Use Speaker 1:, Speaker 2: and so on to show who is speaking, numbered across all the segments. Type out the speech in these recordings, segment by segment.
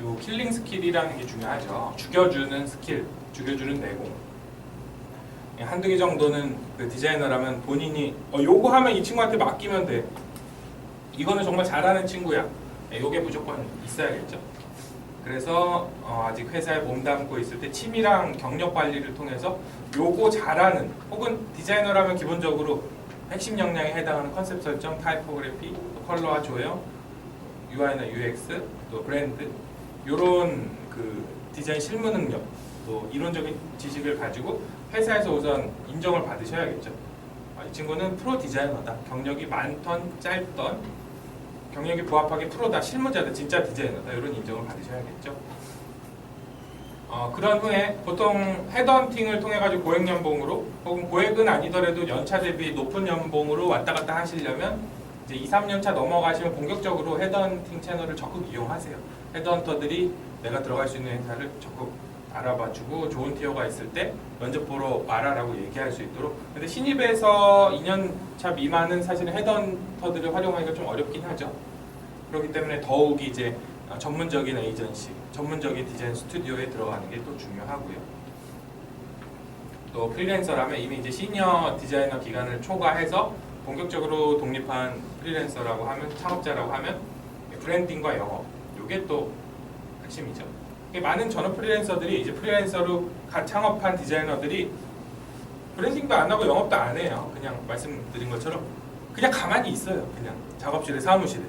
Speaker 1: 요 킬링 스킬이라는 게 중요하죠. 죽여주는 스킬, 죽여주는 내공. 한두 개 정도는 그 디자이너라면 본인이 요거 하면 이 친구한테 맡기면 돼. 이거는 정말 잘하는 친구야. 요게 무조건 있어야겠죠. 그래서 아직 회사에 몸담고 있을 때 취미랑 경력 관리를 통해서 요거 잘하는, 혹은 디자이너라면 기본적으로 핵심 역량에 해당하는 컨셉 설정, 타이포그래피, 또 컬러와 조형, UI나 UX, 또 브랜드, 요런 그 디자인 실무 능력, 또 이론적인 지식을 가지고 회사에서 우선 인정을 받으셔야겠죠. 이 친구는 프로 디자이너다. 경력이 많던 짧던, 경력이 부합하게 프로다, 실무자다, 진짜 디자이너다. 이런 인정을 받으셔야겠죠. 그런 후에 보통 헤드헌팅을 통해 가지고 고액 연봉으로, 혹은 고액은 아니더라도 연차 대비 높은 연봉으로 왔다 갔다 하시려면 이제 2, 3년 차 넘어가시면 본격적으로 헤드헌팅 채널을 적극 이용하세요. 헤드헌터들이 내가 들어갈 수 있는 회사를 적극 알아봐주고 좋은 티어가 있을 때 면접 보러 와라라고 얘기할 수 있도록. 근데 신입에서 2년 차 미만은 사실은 헤드헌터들을 활용하기가 좀 어렵긴 하죠. 그렇기 때문에 더욱 이제 전문적인 에이전시, 전문적인 디자인 스튜디오에 들어가는 게 또 중요하고요. 또 프리랜서라면 이미 이제 시니어 디자이너 기간을 초과해서 본격적으로 독립한 프리랜서라고 하면, 창업자라고 하면 브랜딩과 영업, 이게 또 핵심이죠. 많은 전업 프리랜서들이 이제 프리랜서로 갓 창업한 디자이너들이 브랜딩도 안 하고 영업도 안 해요. 그냥 말씀드린 것처럼 그냥 가만히 있어요. 그냥 작업실에, 사무실에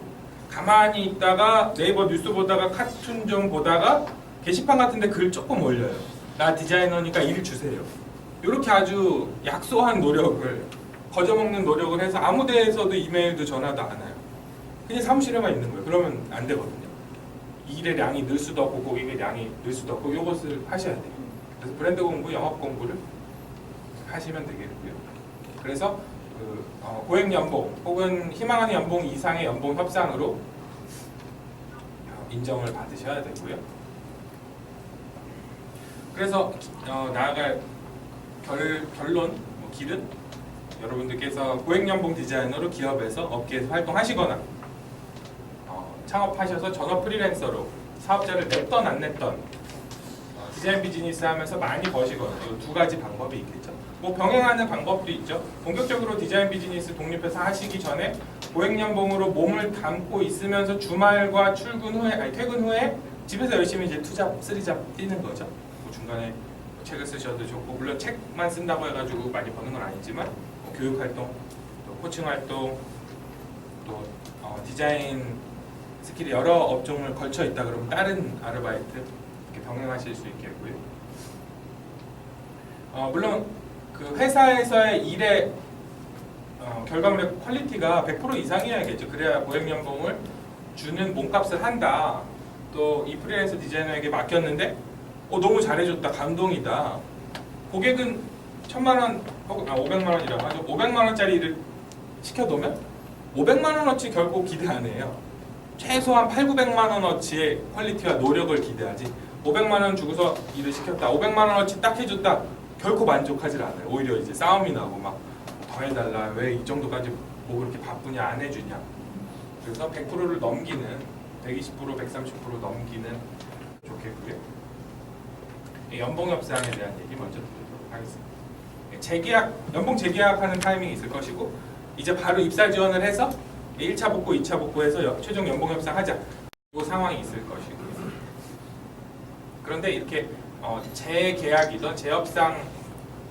Speaker 1: 가만히 있다가 네이버 뉴스 보다가 카툰 좀 보다가 게시판 같은 데 글 조금 올려요. 나 디자이너니까 일 주세요. 이렇게 아주 약소한 노력을, 거저먹는 노력을 해서 아무 데에서도 이메일도 전화도 안 와요. 그냥 사무실에만 있는 거예요. 그러면 안 되거든요. 일의 양이 늘 수도 없고 고객의 양이 늘 수도 없고, 이것을 하셔야 돼요. 그래서 브랜드 공부, 영업 공부를 하시면 되겠고요. 그래서 고액 연봉 혹은 희망하는 연봉 이상의 연봉 협상으로 인정을 받으셔야 되고요. 그래서 나아갈 결론, 길은 여러분들께서 고액 연봉 디자이너로 기업에서 업계에서 활동하시거나 창업하셔서 전업 프리랜서로 사업자를 냈던 안 냈던 디자인 비즈니스 하면서 많이 버시거나, 이 두 가지 방법이 있겠죠. 뭐 병행하는 방법도 있죠. 본격적으로 디자인 비즈니스 독립해서 하시기 전에 고액 연봉으로 몸을 담고 있으면서 주말과 출근 후에, 아니 퇴근 후에 집에서 열심히 이제 투잡, 쓰리잡 뛰는 거죠. 뭐 중간에 책을 쓰셔도 좋고, 물론 책만 쓴다고 해가지고 많이 버는 건 아니지만 뭐 교육 활동, 또 코칭 활동, 또 디자인 스킬이 여러 업종을 걸쳐 있다 그러면 다른 아르바이트 이렇게 병행하실 수 있겠고요. 물론 그 회사에서의 일의 결과물의 퀄리티가 100% 이상이어야겠죠. 그래야 고액 연봉을 주는 몸값을 한다. 또 이 프리랜서 디자이너에게 맡겼는데 너무 잘해줬다, 감동이다. 고객은 1000만 원 혹은 500만 원이라고 하죠. 500만 원짜리 일을 시켜놓으면 500만 원어치 결국 기대 안 해요. 최소한 800~900만 원어치의 퀄리티와 노력을 기대하지, 500만 원 주고서 일을 시켰다, 500만 원어치 딱 해줬다, 결코 만족하지 않아요. 오히려 이제 싸움이 나고 막 더 해달라, 왜 이 정도까지 뭐 그렇게 바쁘냐, 안 해주냐. 그래서 100%를 넘기는, 120%, 130% 넘기는 좋겠고요. 연봉 협상에 대한 얘기 먼저 드리도록 하겠습니다. 재계약, 연봉 재계약하는 타이밍이 있을 것이고, 이제 바로 입사 지원을 해서 1차 복구, 2차 복구해서 최종 연봉 협상하자, 이 상황이 있을 것이고요. 그런데 이렇게 재계약이든 재협상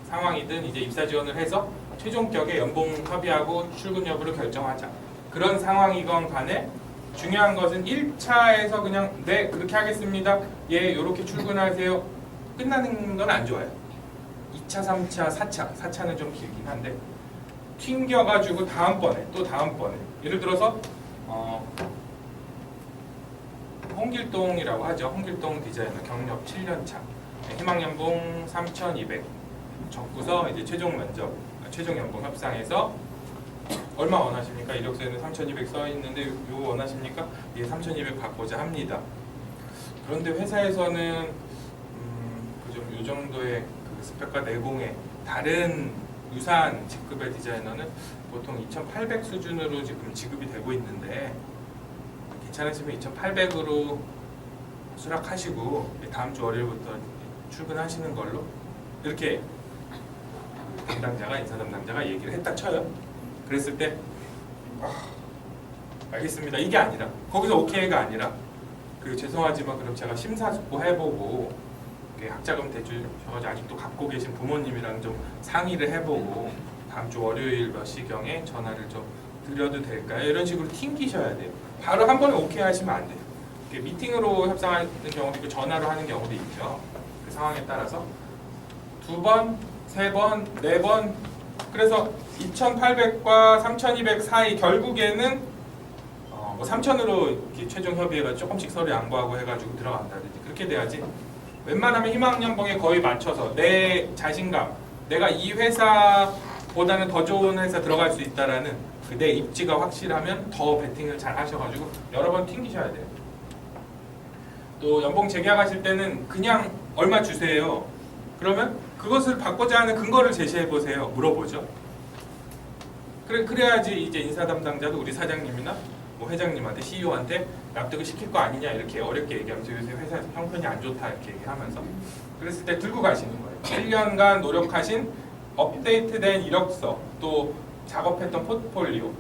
Speaker 1: 상황이든 이제 입사 지원을 해서 최종격의 연봉 협의하고 출근 여부를 결정하자, 그런 상황이건 간에 중요한 것은 1차에서 그냥 네 그렇게 하겠습니다, 예 요렇게 출근하세요, 끝나는 건 안 좋아요. 2차, 3차, 4차는 좀 길긴 한데 튕겨가지고 다음번에 또 다음번에, 예를 들어서 홍길동이라고 하죠. 홍길동 디자이너 경력 7년차, 희망연봉 3,200 적고서 이제 최종 면접, 최종 연봉 협상에서 얼마 원하십니까? 이력서에는 3,200 써 있는데 이거 원하십니까? 예, 3,200 받고자 합니다. 그런데 회사에서는 좀 이 정도의 그 스펙과 내공의 다른 유사한 직급의 디자이너는 보통 2,800 수준으로 지금 지급이 되고 있는데, 괜찮으시면 2,800으로 수락하시고 다음 주 월요일부터 출근하시는 걸로 이렇게 인사 담당자가 얘기를 했다 쳐요. 그랬을 때 알겠습니다. 이게 아니라 거기서 오케이가 아니라 죄송하지만 그럼 제가 심사숙고 해보고 학자금 대주셔가지고 아직도 갖고 계신 부모님이랑 좀 상의를 해보고 다음 주 월요일 몇 시경에 전화를 좀 드려도 될까요? 이런 식으로 튕기셔야 돼요. 바로 한 번에 오케이 하시면 안 돼요. 미팅으로 협상하는 경우도 있고 전화로 하는 경우도 있죠. 그 상황에 따라서 2번, 3번, 4번 그래서 2,800과 3,200 사이 결국에는 3,000으로 최종 협의회가 조금씩 서로 양보하고 해가지고 들어간다든지 그렇게 돼야지 웬만하면 희망연봉에 거의 맞춰서 내 자신감 내가 이 회사보다는 더 좋은 회사 들어갈 수 있다라는 내 입지가 확실하면 더 베팅을 잘 하셔가지고 여러 번 튕기셔야 돼요. 또 연봉 재계약하실 때는 그냥 얼마 주세요. 그러면 그것을 바꾸자 하는 근거를 제시해보세요. 물어보죠. 그래야지 이제 인사 담당자도 우리 사장님이나 회장님한테 CEO한테 납득을 시킬 거 아니냐 이렇게 어렵게 얘기하면서 요새 회사에서 형편이 안 좋다 이렇게 얘기하면서 그랬을 때 들고 가시는 거예요. 1년간 노력하신 업데이트된 이력서 또 작업했던 포트폴리오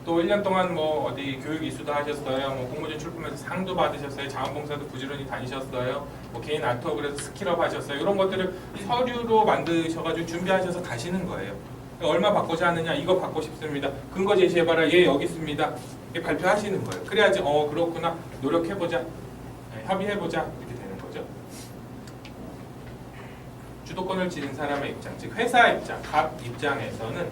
Speaker 1: 또 1년 동안 어디 교육 이수도 하셨어요. 공모전 출품해서 상도 받으셨어요. 자원봉사도 부지런히 다니셨어요. 개인 아트워크에서 스킬업 하셨어요. 이런 것들을 서류로 만드셔가지고 준비하셔서 가시는 거예요. 얼마 받고자 하느냐 이거 받고 싶습니다. 근거 제시해봐라. 예 여기 있습니다. 발표하시는 거예요. 그래야지 그렇구나 노력해보자 협의해보자 이렇게 되는 거죠. 주도권을 지닌 사람의 입장 즉 회사 입장, 갑 입장에서는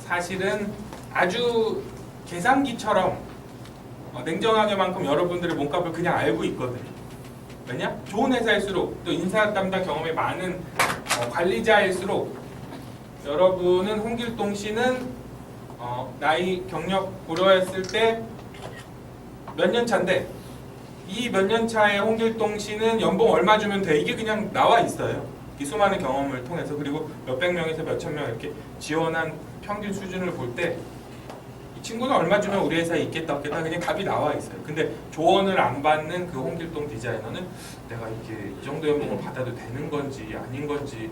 Speaker 1: 사실은 아주 계산기처럼 냉정하게만큼 여러분들의 몸값을 그냥 알고 있거든요. 왜냐? 좋은 회사일수록 또 인사 담당 경험이 많은 관리자일수록 여러분은 홍길동 씨는 나이 경력 고려했을 때 몇 년 차인데 이 몇 년 차에 홍길동 씨는 연봉 얼마 주면 돼 이게 그냥 나와 있어요. 이 수많은 경험을 통해서 그리고 몇백 명에서 몇천 명 이렇게 지원한 평균 수준을 볼 때 이 친구는 얼마 주면 우리 회사에 있겠다 없겠다 그냥 답이 나와 있어요. 근데 조언을 안 받는 그 홍길동 디자이너는 내가 이게 이 정도 연봉을 받아도 되는 건지 아닌 건지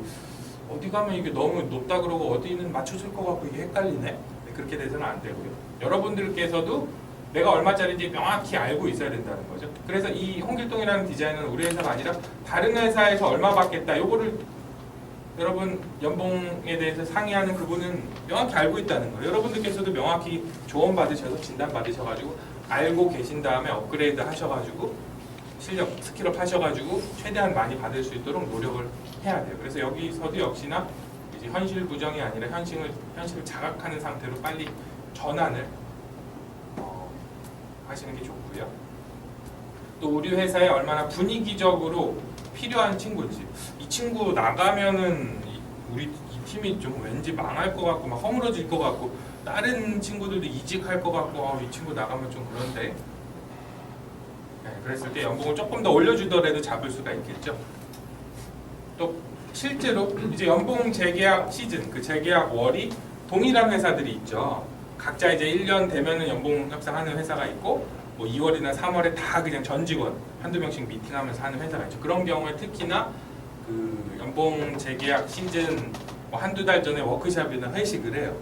Speaker 1: 어디 가면 이게 너무 높다 그러고 어디는 맞춰줄 것 같고 이게 헷갈리네. 그렇게 돼서는 안 되고요. 여러분들께서도 내가 얼마짜리인지 명확히 알고 있어야 된다는 거죠. 그래서 이 홍길동이라는 디자이너는 우리 회사가 아니라 다른 회사에서 얼마 받겠다. 요거를 여러분 연봉에 대해서 상의하는 그분은 명확히 알고 있다는 거예요. 여러분들께서도 명확히 조언 받으셔서 진단 받으셔가지고 알고 계신 다음에 업그레이드 하셔가지고 실력 스킬업 하셔가지고 최대한 많이 받을 수 있도록 노력을 해야 돼요. 그래서 여기서도 역시나 이제 현실 부정이 아니라 현실을 자각하는 상태로 빨리 전환을 하시는 게 좋고요. 또 우리 회사에 얼마나 분위기적으로 필요한 친구인지 이 친구 나가면은 우리 이 팀이 좀 왠지 망할 것 같고 막 허물어질 것 같고 다른 친구들도 이직할 것 같고 이 친구 나가면 좀 그런데 그랬을 때 연봉을 조금 더 올려주더라도 잡을 수가 있겠죠. 또 실제로 이제 연봉 재계약 시즌, 그 재계약 월이 동일한 회사들이 있죠. 각자 이제 1년 되면은 연봉 협상하는 회사가 있고, 뭐 2월이나 3월에 다 그냥 전 직원 한두 명씩 미팅하면서 하는 회사가 있죠. 그런 경우에 특히나 그 연봉 재계약 시즌 뭐 한두 달 전에 워크숍이나 회식을 해요.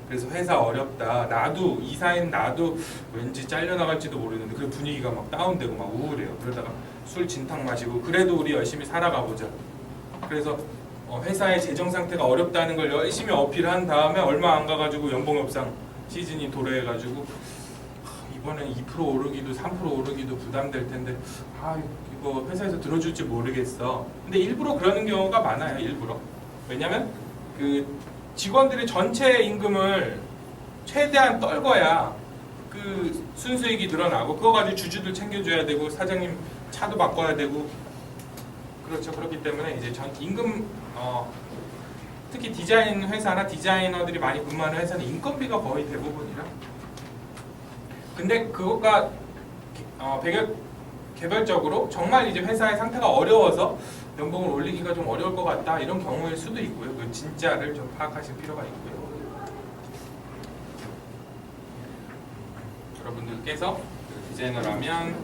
Speaker 1: 그래서 회사 어렵다. 나도 이사인 나도 왠지 잘려나갈지도 모르는데 그 분위기가 막 다운되고 막 우울해요. 그러다가 술 진탕 마시고 그래도 우리 열심히 살아가 보자. 그래서 회사의 재정 상태가 어렵다는 걸 열심히 어필한 다음에 얼마 안 가가지고 연봉 협상 시즌이 도래해가지고 이번엔 2% 오르기도 3% 오르기도 부담될 텐데 이거 회사에서 들어줄지 모르겠어. 근데 일부러 그러는 경우가 많아요. 일부러. 왜냐면 그 직원들이 전체 임금을 최대한 떨궈야 그 순수익이 늘어나고 그거 가지고 주주들 챙겨줘야 되고 사장님 차도 바꿔야 되고 그렇죠. 그렇기 때문에 이제 전 임금 특히 디자인 회사나 디자이너들이 많이 근무하는 회사는 인건비가 거의 대부분이라. 근데 그거가 개별적으로 정말 이제 회사의 상태가 어려워서 연봉을 올리기가 좀 어려울 것 같다 이런 경우일 수도 있고요. 그 진짜를 좀 파악하실 필요가 있고요. 여러분들께서 디자이너라면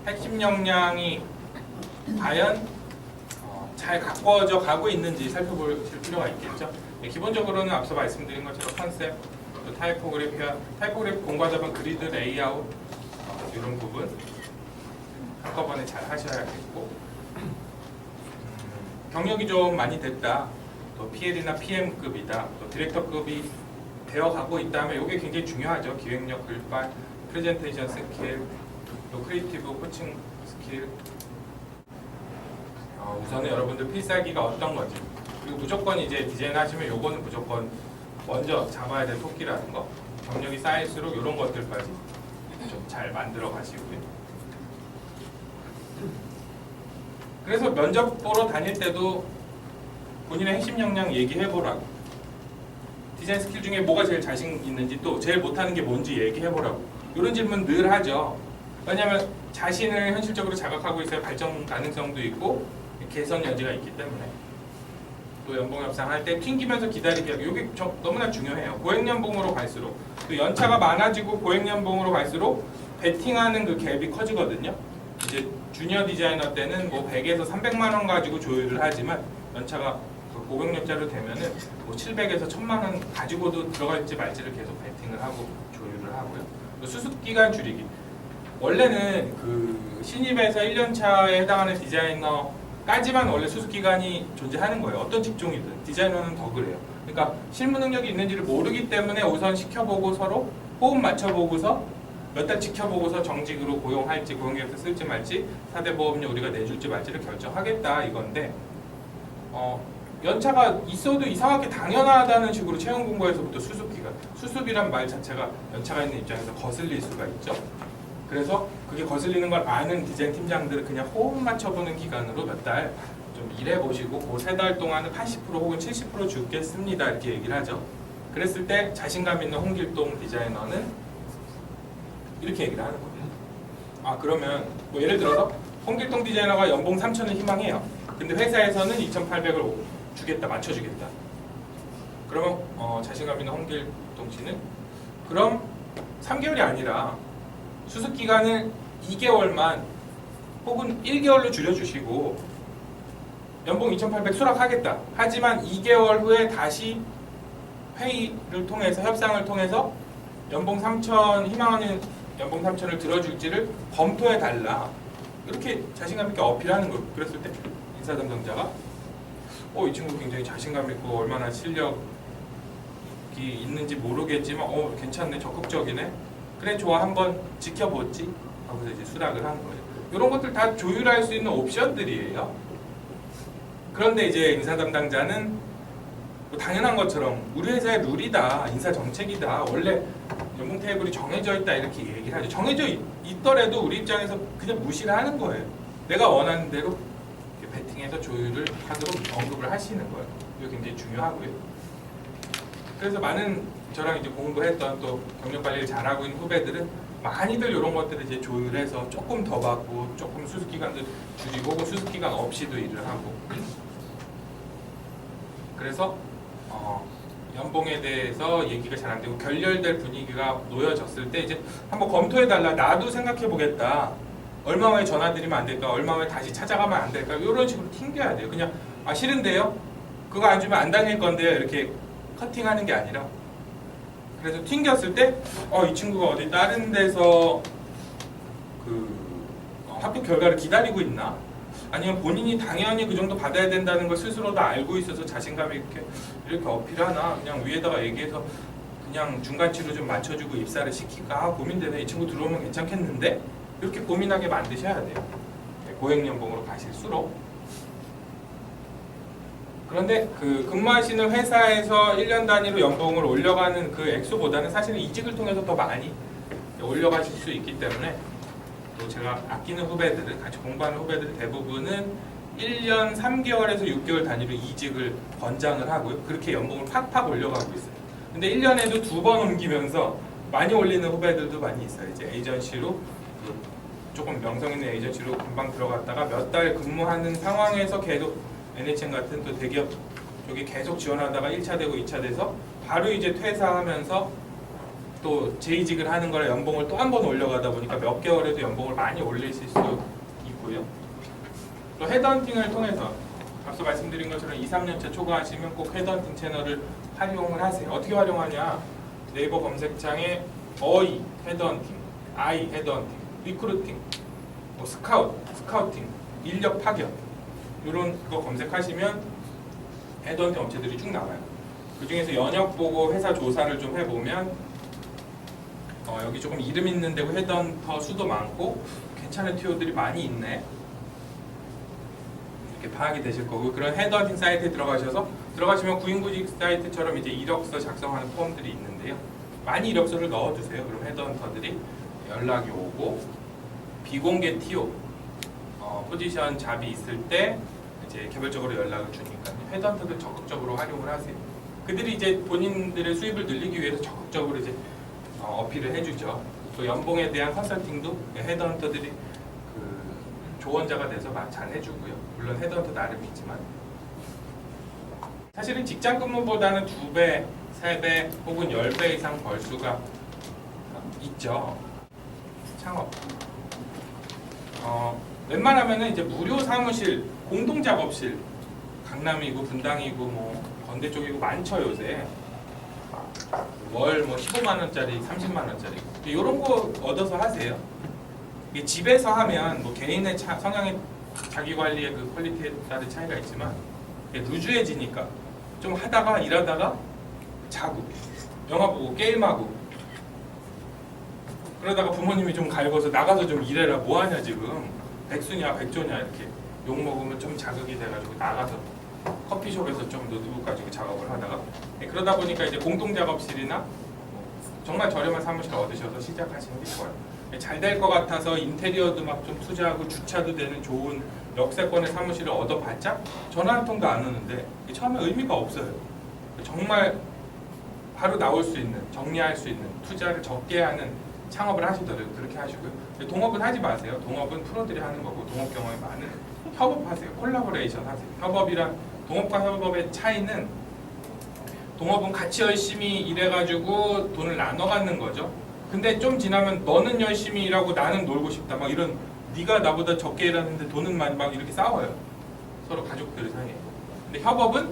Speaker 1: 핵심 역량이 과연 잘 가꿔져 가고 있는지 살펴보실 필요가 있겠죠. 네, 기본적으로는 앞서 말씀드린 것처럼 컨셉, 또 타이포그래피 공과자본 그리드 레이아웃 이런 부분 한꺼번에 잘 하셔야겠고, 경력이 좀 많이 됐다, 또 PL이나 PM급이다, 또 디렉터급이 되어가고 있다면 이게 굉장히 중요하죠. 기획력, 글빨, 프레젠테이션 스킬, 또 크리에이티브 코칭 스킬. 우선은 여러분들 필살기가 어떤 건지, 그리고 무조건 이제 디자인 하시면 요거는 무조건 먼저 잡아야 될 토끼라는 거, 경력이 쌓일수록 이런 것들까지 좀 잘 만들어 가시고요. 그래서 면접 보러 다닐 때도 본인의 핵심 역량 얘기해보라고, 디자인 스킬 중에 뭐가 제일 자신 있는지, 또 제일 못하는 게 뭔지 얘기해보라고, 이런 질문 늘 하죠. 왜냐하면 자신을 현실적으로 자각하고 있어야 발전 가능성도 있고 개선 여지가 있기 때문에. 또 연봉 협상할 때 튕기면서 기다리기 하기, 이게 너무나 중요해요. 고액연봉으로 갈수록, 또 연차가 많아지고 고액연봉으로 갈수록 베팅하는 그 갭이 커지거든요. 이제 주니어 디자이너 때는 뭐 100에서 300만 원 가지고 조율을 하지만, 연차가 고경력자로 되면은 뭐 700에서 1000만 원 가지고도 들어갈지 말지를 계속 베팅을 하고 조율을 하고요. 수습 기간 줄이기. 원래는 그 신입에서 1년 차에 해당하는 디자이너까지만 원래 수습 기간이 존재하는 거예요. 어떤 직종이든. 디자이너는 더 그래요. 그러니까 실무 능력이 있는지를 모르기 때문에 우선 시켜보고 서로 호흡 맞춰보고서 몇 달 지켜보고서 정직으로 고용할지, 고용계획서 쓸지 말지, 4대 보험료 우리가 내줄지 말지를 결정하겠다 이건데, 연차가 있어도 이상하게 당연하다는 식으로 채용 공고에서부터 수습기간, 수습이란 말 자체가 연차가 있는 입장에서 거슬릴 수가 있죠. 그래서 그게 거슬리는 걸 아는 디자인 팀장들은 그냥 호흡 맞춰보는 기간으로 몇 달 좀 일해보시고 그 3달 동안은 80% 혹은 70% 주겠습니다 이렇게 얘기를 하죠. 그랬을 때 자신감 있는 홍길동 디자이너는 이렇게 얘기를 하는 거예요. 그러면 뭐 예를 들어서 홍길동 디자이너가 연봉 3,000을 희망해요. 근데 회사에서는 2,800을 주겠다, 맞춰주겠다. 그러면 자신감 있는 홍길동 씨는 그럼 3개월이 아니라 수습 기간을 2개월만 혹은 1개월로 줄여주시고 연봉 2,800 수락하겠다. 하지만 2개월 후에 다시 회의를 통해서, 협상을 통해서 연봉 3,000 희망하는 연봉 3,000을 들어줄지를 검토해달라. 이렇게 자신감 있게 어필하는 거예요. 그랬을 때 인사 담당자가 이 친구 굉장히 자신감 있고 얼마나 실력이 있는지 모르겠지만 괜찮네, 적극적이네, 그래 좋아 한번 지켜보지 하고서 이제 수락을 하는 거예요. 이런 것들 다 조율할 수 있는 옵션들이에요. 그런데 이제 인사 담당자는 뭐 당연한 것처럼 우리 회사의 룰이다, 인사 정책이다, 원래 연봉 테이블이 정해져 있다 이렇게 얘기를 하죠. 정해져 있더라도 우리 입장에서 그냥 무시를 하는 거예요. 내가 원하는 대로 배팅해서 조율을 하도록 언급을 하시는 거예요. 이거 굉장히 중요하고요. 그래서 많은 저랑 이제 공부했던 또 경력 관리를 잘하고 있는 후배들은 많이들 이런 것들을 이제 조율해서 조금 더 받고 조금 수습 기간도 줄이고 혹은 수습 기간 없이도 일을 하고. 그래서 연봉에 대해서 얘기가 잘 안 되고 결렬될 분위기가 놓여졌을 때 이제 한번 검토해달라, 나도 생각해보겠다, 얼마 후에 전화드리면 안 될까, 얼마 후에 다시 찾아가면 안 될까, 이런 식으로 튕겨야 돼요. 그냥 싫은데요? 그거 안 주면 안 다닐 건데요? 이렇게 커팅하는 게 아니라, 그래서 튕겼을 때 이 친구가 어디 다른 데서 합격 결과를 기다리고 있나? 아니면 본인이 당연히 그 정도 받아야 된다는 걸 스스로도 알고 있어서 자신감 있게 이렇게 어필하나, 그냥 위에다가 얘기해서 그냥 중간치로 좀 맞춰주고 입사를 시킬까 고민되네, 이 친구 들어오면 괜찮겠는데? 이렇게 고민하게 만드셔야 돼요. 고액연봉으로 가실수록. 그런데 그 근무하시는 회사에서 1년 단위로 연봉을 올려가는 그 액수보다는 사실은 이직을 통해서 더 많이 올려가실 수 있기 때문에, 또 제가 아끼는 후배들은, 같이 공부하는 후배들 대부분은 1년 3개월에서 6개월 단위로 이직을 권장을 하고요. 그렇게 연봉을 팍팍 올려가고 있어요. 근데 1년에도 2번 옮기면서 많이 올리는 후배들도 많이 있어요. 이제 에이전시로, 조금 명성 있는 에이전시로 금방 들어갔다가 몇 달 근무하는 상황에서 계속 NHN 같은 또 대기업 쪽이 계속 지원하다가 1차 되고 2차 돼서 바로 이제 퇴사하면서 또 재이직을 하는 거라 연봉을 또 한 번 올려가다 보니까 몇 개월에도 연봉을 많이 올리실 수도 있고요. 또 헤드헌팅을 통해서 앞서 말씀드린 것처럼 2, 3년차 초과하시면 꼭 헤드헌팅 채널을 활용을 하세요. 어떻게 활용하냐? 네이버 검색창에 어이 헤드헌팅, 아이 헤드헌팅, 리크루팅, 뭐 스카우팅, 인력 파견 이런 거 검색하시면 헤드헌팅 업체들이 쭉 나와요. 그 중에서 연역 보고 회사 조사를 좀 해보면 여기 조금 이름 있는 데고 헤드헌터 수도 많고 괜찮은 티오들이 많이 있네. 이렇게 파악이 되실 거고 그런 헤드헌팅 사이트에 들어가시면 구인구직 사이트처럼 이제 이력서 작성하는 폼들이 있는데요. 많이 이력서를 넣어두세요. 그럼 헤드헌터들이 연락이 오고 비공개 TO 포지션 잡이 있을 때 이제 개별적으로 연락을 주니까 헤드헌터들 적극적으로 활용을 하세요. 그들이 이제 본인들의 수입을 늘리기 위해서 적극적으로 이제 어필을 해주죠. 또 연봉에 대한 컨설팅도 헤드헌터들이 그 조언자가 돼서 잘 해주고요. 물론 헤드헌터 나름이지만 사실은 직장 근무보다는 2배, 3배 혹은 10배 이상 벌 수가 있죠. 창업. 웬만하면은 이제 무료 사무실, 공동 작업실, 강남이고 분당이고 뭐 건대 쪽이고 많죠 요새. 월 뭐 15만 원짜리, 30만 원짜리 이런 거 얻어서 하세요. 이게 집에서 하면 뭐 개인의 성향의 자기 관리의 그 퀄리티에 따른 차이가 있지만 루즈해지니까 좀 하다가 일하다가 자고 영화 보고 게임하고 그러다가 부모님이 좀 갈궈서 나가서 좀 일해라 뭐하냐 지금 백수냐 백조냐 이렇게 욕 먹으면 좀 자극이 돼가지고 나가서 커피숍에서 좀 노트북 가지고 작업을 하다가 그러다 보니까 이제 공동 작업실이나 정말 저렴한 사무실 얻으셔서 시작하시는 게 좋아요. 잘 될 것 같아서 인테리어도 막 좀 투자하고 주차도 되는 좋은 역세권의 사무실을 얻어봤자 전화 한 통도 안 오는데 처음에 의미가 없어요. 정말 바로 나올 수 있는, 정리할 수 있는, 투자를 적게 하는 창업을 하시더라도 그렇게 하시고요. 동업은 하지 마세요. 동업은 프로들이 하는 거고 동업 경험이 많은 협업하세요. 콜라보레이션 하세요. 동업과 협업의 차이는 동업은 같이 열심히 일해가지고 돈을 나눠 갖는 거죠. 근데 좀 지나면 너는 열심히 일하고 나는 놀고 싶다. 막 이런 네가 나보다 적게 일하는데 돈은 많이 막 이렇게 싸워요. 서로 가족들 사이에. 근데 협업은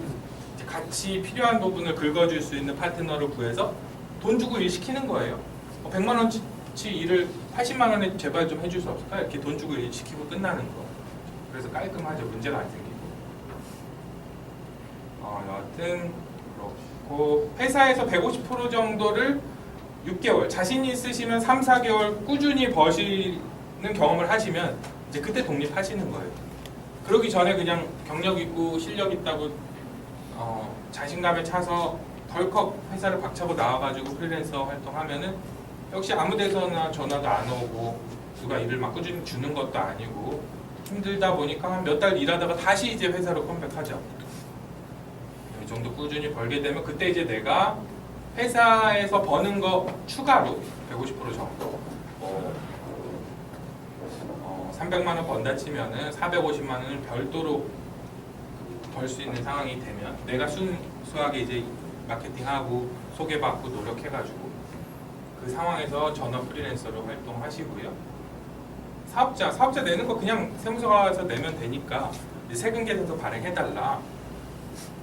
Speaker 1: 이제 같이 필요한 부분을 긁어줄 수 있는 파트너를 구해서 돈 주고 일 시키는 거예요. 100만 원치 일을 80만 원에 제발 좀 해줄 수 없을까? 이렇게 돈 주고 일 시키고 끝나는 거. 그래서 깔끔하죠. 문제가 안 생기고. 여하튼 그렇고 회사에서 150% 정도를 6개월, 자신이 있으시면 3, 4개월 꾸준히 버시는 경험을 하시면 이제 그때 독립하시는 거예요. 그러기 전에 그냥 경력 있고 실력 있다고 자신감에 차서 덜컥 회사를 박차고 나와가지고 프리랜서 활동하면은 역시 아무 데서나 전화도 안 오고 누가 일을 막 꾸준히 주는 것도 아니고 힘들다 보니까 한 몇 달 일하다가 다시 이제 회사로 컴백하죠. 이 정도 꾸준히 벌게 되면 그때 이제 내가 회사에서 버는 거 추가로 150% 정도 300만 원 번다 치면은 450만 원을 별도로 벌 수 있는 상황이 되면 내가 순수하게 이제 마케팅하고 소개받고 노력해가지고 그 상황에서 전업 프리랜서로 활동하시고요. 사업자 내는 거 그냥 세무서 가서 내면 되니까 세금계산서 발행해달라.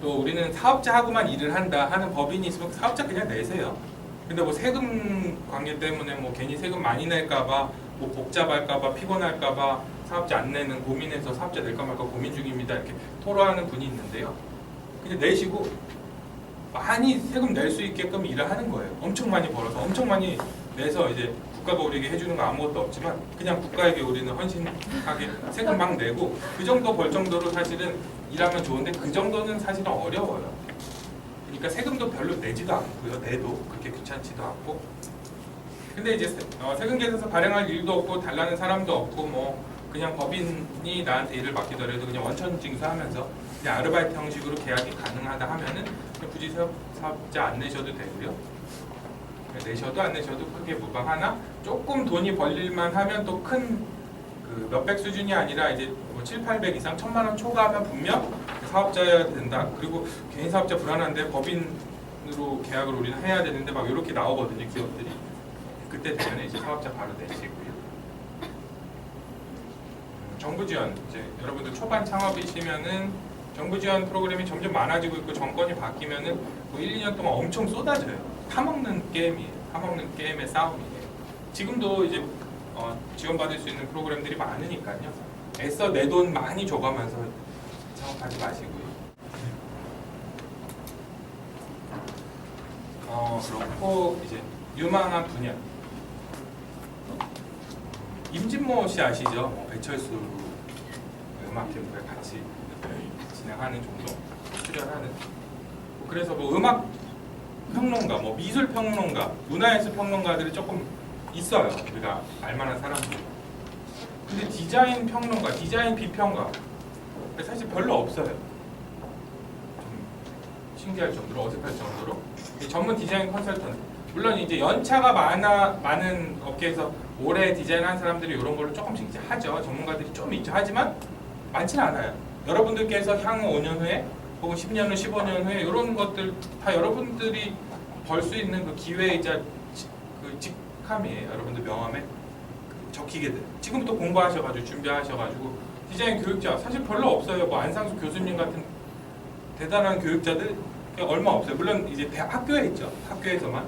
Speaker 1: 또 우리는 사업자하고만 일을 한다 하는 법인이 있으면 사업자 그냥 내세요. 근데 뭐 세금 관계 때문에 뭐 괜히 세금 많이 낼까봐 뭐 복잡할까봐 피곤할까봐 사업자 안 내는 고민해서 사업자 낼까 말까 고민 중입니다. 이렇게 토로하는 분이 있는데요. 그냥 내시고 많이 세금 낼 수 있게끔 일을 하는 거예요. 엄청 많이 벌어서 엄청 많이 내서 이제 국가가 우리에게 해주는 거 아무것도 없지만 그냥 국가에게 우리는 헌신하게 세금 막 내고 그 정도 벌 정도로 사실은 일하면 좋은데 그 정도는 사실은 어려워요. 그러니까 세금도 별로 내지도 않고요. 내도 그렇게 귀찮지도 않고. 근데 이제 세금계산서 발행할 일도 없고 달라는 사람도 없고 뭐 그냥 법인이 나한테 일을 맡기더라도 그냥 원천징수하면서 그냥 아르바이트 형식으로 계약이 가능하다 하면은 굳이 사업자 안 내셔도 되고요. 내셔도 안 내셔도 크게 무방하나 조금 돈이 벌릴만 하면 또 큰 그 몇백 수준이 아니라 이제 뭐 7, 800 이상 1000만 원 초과하면 분명 사업자여야 된다. 그리고 개인 사업자 불안한데 법인 계약을 우리는 해야 되는데 막 이렇게 나오거든요, 기업들이. 그때 되면 이제 사업자 바로 내시고요. 정부 지원, 이제 여러분들 초반 창업이시면은 정부 지원 프로그램이 점점 많아지고 있고 정권이 바뀌면은 뭐 1, 2년 동안 엄청 쏟아져요. 파먹는 게임이에요. 파먹는 게임의 싸움이에요. 지금도 이제 지원받을 수 있는 프로그램들이 많으니까요. 애써 내 돈 많이 줘가면서 창업하지 마시고요. 그렇고 이제 유망한 분야. 임진모 씨 아시죠? 배철수 음악팀과 같이 진행하는 정도 출연하는. 그래서 뭐 음악 평론가, 뭐 미술 평론가, 문화예술 평론가들이 조금 있어요. 우리가 알만한 사람들. 근데 디자인 평론가, 디자인 비평가 사실 별로 없어요. 좀 신기할 정도로, 어색할 정도로. 전문 디자인 컨설턴트. 물론 이제 연차가 많은 업계에서 오래 디자인한 사람들이 이런 걸로 조금씩 이제 하죠. 전문가들이 좀 있죠. 하지만 많지는 않아요. 여러분들께서 향후 5년 후에 혹은 10년 후, 15년 후에 이런 것들 다 여러분들이 벌 수 있는 그 기회이자 그 직함이에요. 여러분들 명함에 적히게 돼요. 지금부터 공부하셔가지고 준비하셔가지고 디자인 교육자 사실 별로 없어요. 뭐 안상수 교수님 같은 대단한 교육자들 얼마 없어요. 물론 이제 학교에 있죠. 학교에서만.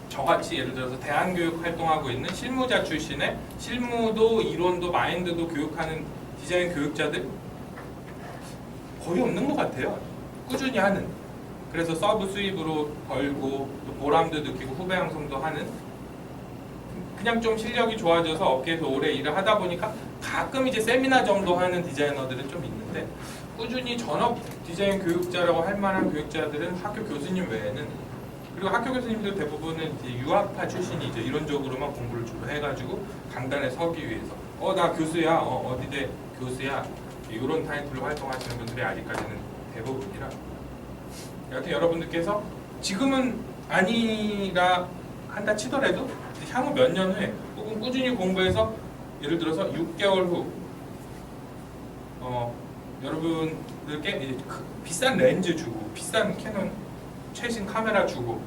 Speaker 1: 저같이 예를 들어서 대안교육 활동하고 있는 실무자 출신의 실무도 이론도 마인드도 교육하는 디자인 교육자들 거의 없는 것 같아요. 꾸준히 하는. 그래서 서브 수입으로 벌고 또 보람도 느끼고 후배 양성도 하는, 그냥 좀 실력이 좋아져서 업계에서 오래 일을 하다 보니까 가끔 이제 세미나 정도 하는 디자이너들은 좀 있는데, 꾸준히 전업 디자인 교육자라고 할 만한 교육자들은 학교 교수님 외에는, 그리고 학교 교수님들 대부분은 이제 유학파 출신이죠. 이론적으로만 공부를 주로 해가지고 강단에 서기 위해서 나 교수야, 어디대 교수야, 이런 타이틀로 활동하시는 분들이 아직까지는 대부분이라, 여하튼 여러분들께서 지금은 아니라 한다 치더라도 향후 몇 년 후에 혹은 꾸준히 공부해서 예를 들어서 6개월 후 여러분들께 이제 비싼 렌즈 주고 비싼 캐논 최신 카메라 주고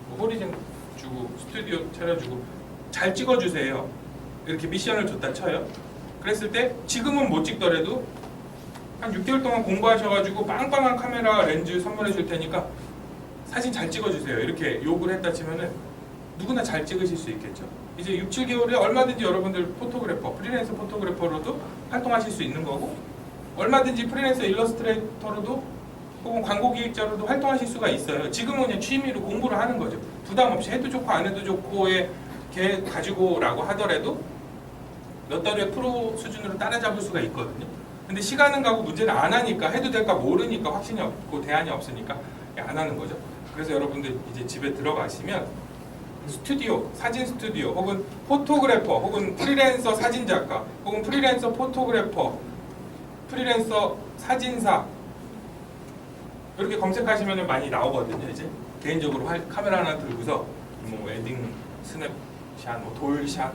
Speaker 1: 뭐 호리즌 주고 스튜디오 차려주고 잘 찍어주세요. 이렇게 미션을 줬다 쳐요. 그랬을 때 지금은 못 찍더라도 한 6개월 동안 공부하셔가지고 빵빵한 카메라 렌즈 선물해 줄 테니까 사진 잘 찍어주세요. 이렇게 요구를 했다 치면은 누구나 잘 찍으실 수 있겠죠. 이제 6, 7개월에 얼마든지 여러분들 포토그래퍼, 프리랜서 포토그래퍼로도 활동하실 수 있는 거고, 얼마든지 프리랜서 일러스트레이터로도 혹은 광고 기획자로도 활동하실 수가 있어요. 지금은 그냥 취미로 공부를 하는 거죠. 부담 없이 해도 좋고 안 해도 좋고의 계획 가지고라고 하더라도 몇 달에 프로 수준으로 따라잡을 수가 있거든요. 근데 시간은 가고 문제는 안 하니까, 해도 될까 모르니까, 확신이 없고 대안이 없으니까 안 하는 거죠. 그래서 여러분들 이제 집에 들어가시면 스튜디오, 사진 스튜디오, 혹은 포토그래퍼, 혹은 프리랜서 사진작가, 혹은 프리랜서 포토그래퍼, 프리랜서 사진사, 이렇게 검색하시면 많이 나오거든요. 이제 개인적으로 카메라 하나 들고서 뭐 웨딩 스냅샷, 뭐 돌샷,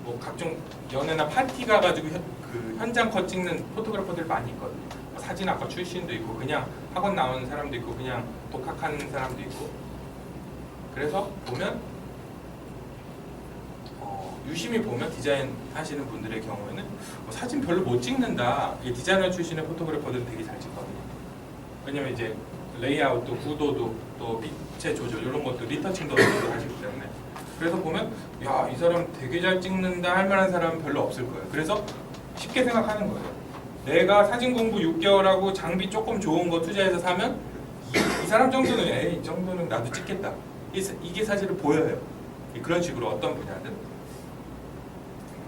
Speaker 1: 뭐 각종 연애나 파티 가가지고 그 현장 컷 찍는 포토그래퍼들 많이 있거든요. 사진학과 출신도 있고, 그냥 학원 나오는 사람도 있고, 그냥 독학하는 사람도 있고. 그래서 보면 유심히 보면 디자인 하시는 분들의 경우에는 사진 별로 못 찍는다. 디자이너 출신의 포토그래퍼들은 되게 잘 찍거든요. 왜냐면 이제 레이아웃도, 구도도, 또 빛의 조절 이런 것도 리터칭도 하시기 때문에. 그래서 보면 이 사람 되게 잘 찍는다 할 만한 사람은 별로 없을 거예요. 그래서 쉽게 생각하는 거예요. 내가 사진 공부 6개월 하고 장비 조금 좋은 거 투자해서 사면 이 사람 정도는 이 정도는 나도 찍겠다. 이게 사실은 보여요. 그런 식으로 어떤 분야든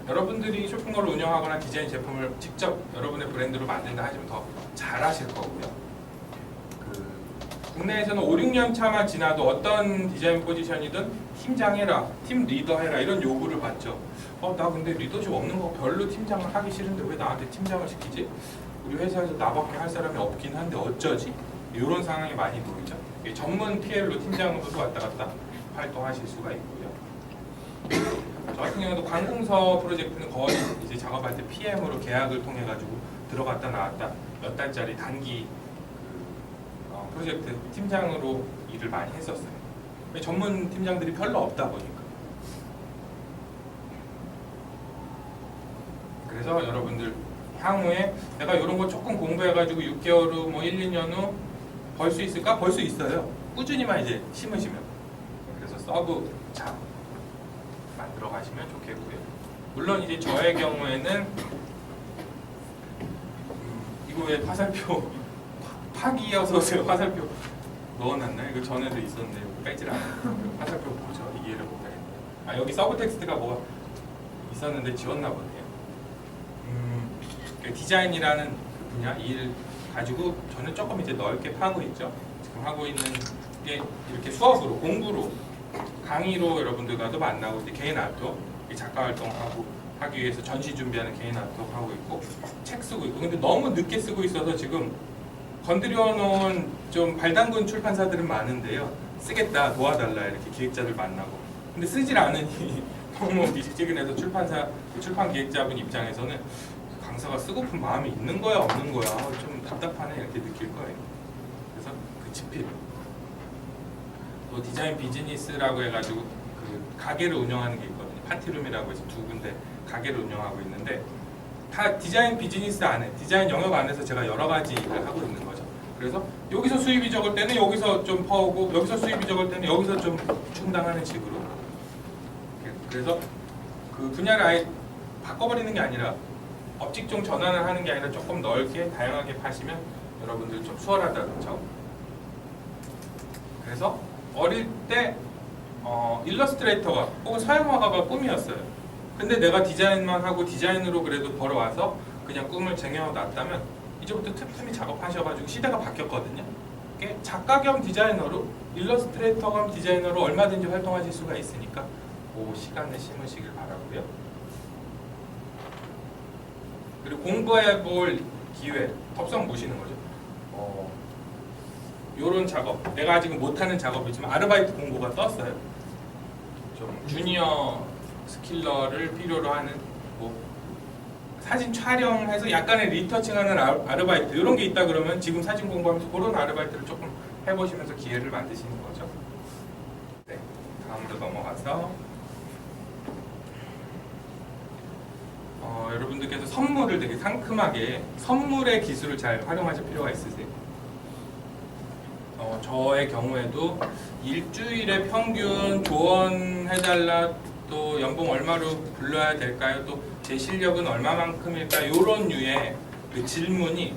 Speaker 1: 여러분들이 쇼핑몰을 운영하거나 디자인 제품을 직접 여러분의 브랜드로 만든다 하시면 더 잘하실 거고요. 국내에서는 5, 6년 차만 지나도 어떤 디자인 포지션이든 팀장 해라, 팀 리더 해라 이런 요구를 받죠. 나 근데 리더십 없는 거 별로 팀장을 하기 싫은데 왜 나한테 팀장을 시키지? 우리 회사에서 나밖에 할 사람이 없긴 한데 어쩌지? 이런 상황이 많이 보이죠. 전문 PL로 팀장으로도 왔다 갔다 활동하실 수가 있고요. 저 같은 경우도 관공서 프로젝트는 거의 이제 작업할 때 PM으로 계약을 통해 가지고 들어갔다 나왔다 몇 달짜리 단기 프로젝트 팀장으로 일을 많이 했었어요. 전문 팀장들이 별로 없다 보니까. 그래서 여러분들 향후에 내가 이런 거 조금 공부해가지고 6개월 후, 뭐 1, 2년 후 벌 수 있을까? 벌 수 있어요. 꾸준히만 이제 심으시면. 그래서 서브 자 만들어 가시면 좋겠고요. 물론 이제 저의 경우에는 이거 왜 화살표 파기여서 제가 화살표 넣어놨나요? 이거 전에도 있었는데 빼질 않아요. 화살표 보죠. 이해를 못하겠네요. 아 여기 서브 텍스트가 뭐가 있었는데 지웠나 보네요. 디자인이라는 분야 일 가지고 저는 조금 이제 넓게 파고 있죠. 지금 하고 있는 게 이렇게 수업으로 공부로 강의로 여러분들과도 만나고 이제 개인 아트 작가 활동하고 하기 위해서 전시 준비하는 개인 아트 하고 있고 책 쓰고 있고 근데 너무 늦게 쓰고 있어서 지금 건드려 놓은 좀 발담근 출판사들은 많은데요. 쓰겠다 도와달라 이렇게 기획자들 만나고 근데 쓰질 않으니 너무 미지근해서 출판사 출판 기획자분 입장에서는 강사가 쓰고픈 마음이 있는 거야 없는 거야 좀 답답하네 이렇게 느낄 거예요. 그래서 그 집필 또 디자인 비즈니스라고 해가지고 그 가게를 운영하는 게 있거든요. 파티룸이라고 해서 2군데 가게를 운영하고 있는데 다 디자인 비즈니스 안에 디자인 영역 안에서 제가 여러 가지 일을 하고 있는 거죠. 그래서 여기서 수입이 적을 때는 여기서 좀 퍼오고 여기서 수입이 적을 때는 여기서 좀 충당하는 식으로 그래서 그 분야를 아예 바꿔버리는 게 아니라 업직종 전환을 하는 게 아니라 조금 넓게 다양하게 파시면 여러분들 좀 수월하다는 점. 그래서 어릴 때 일러스트레이터가 혹은 서양화가가 꿈이었어요. 근데 내가 디자인만 하고 디자인으로 그래도 벌어와서 그냥 꿈을 쟁여놨다면 이제부터 틈틈이 작업하셔가지고 시대가 바뀌었거든요. 작가 겸 디자이너로 일러스트레이터 겸 디자이너로 얼마든지 활동하실 수가 있으니까 그 시간에 심으시길 바라고요. 그리고 공부해 볼 기회, 덥석 모시는 거죠. 요런 작업, 내가 아직은 못하는 작업이지만 아르바이트 공고가 떴어요. 좀 주니어 스킬러를 필요로 하는 뭐 사진 촬영해서 약간의 리터칭하는 아르바이트 이런 게 있다 그러면 지금 사진 공부하면서 그런 아르바이트를 조금 해보시면서 기회를 만드시는 거죠. 네, 다음으로 넘어가서 여러분들께서 선물을 되게 상큼하게 선물의 기술을 잘 활용하실 필요가 있으세요. 저의 경우에도 일주일에 평균 조언해달라 또 연봉 얼마로 불러야 될까요? 또 제 실력은 얼마만큼일까? 이런 류의 그 질문이